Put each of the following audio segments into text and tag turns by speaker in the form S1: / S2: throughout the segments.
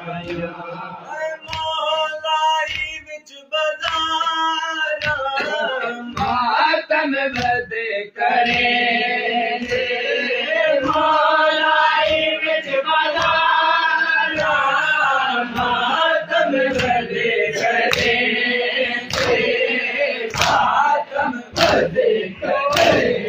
S1: मौलाई विच बाज़ार
S2: मातम बदे करे मौलाई विच बाज़ार मातम बदे करे मातम बदे करे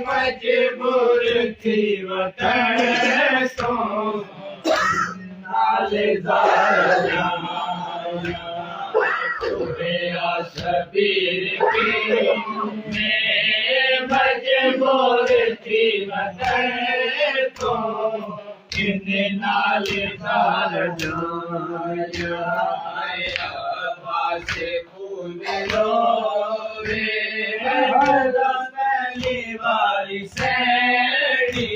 S2: मजबूर थी वतन तो नाले ज़ारा तोरे शबीर की मैं मजबूर थी वतन तो किने नाले ज़ारा वासे फूल रे वाली सैडी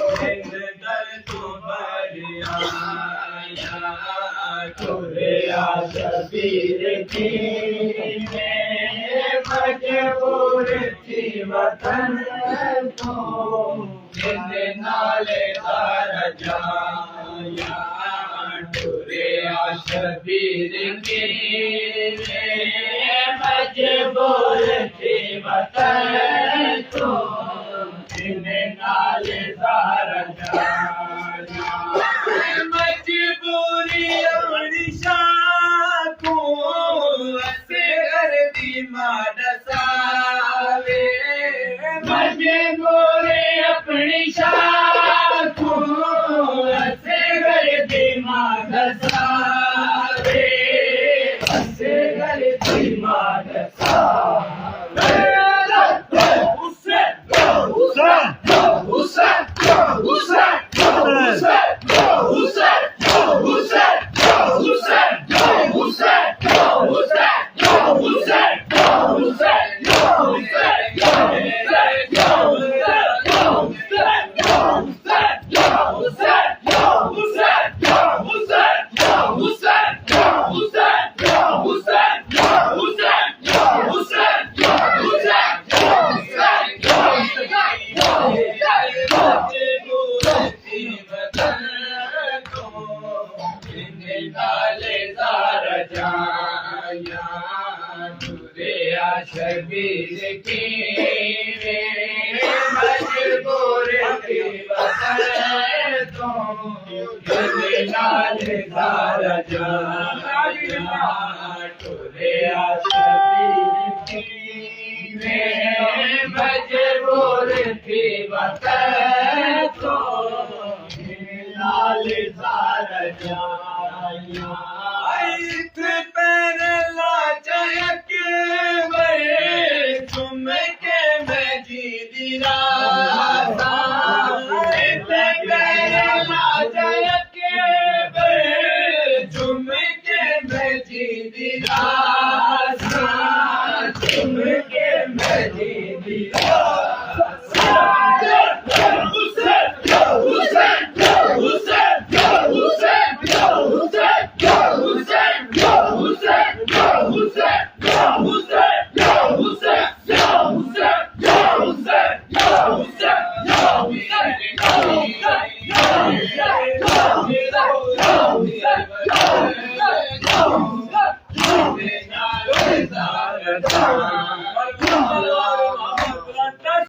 S2: दर तो बरिया तोरे शबीर की मैं मजबूर थी वतन तो जिंदे नाले तारा जाया तोरे शबीर की मजबूर थी वतन तो जिन्हें नाले तारा जाया मजबूरी अपनी शाखों से कर दी माडसावे मजबूरी अपनी शाखों से कर दी माडसावे से कर दी माडसावे शबीर की मजबूर थी वतन तो नाले तारा जाया तोरे शबीर की मजबूर थी वतन तो नाले तारा जाया तुम के मैं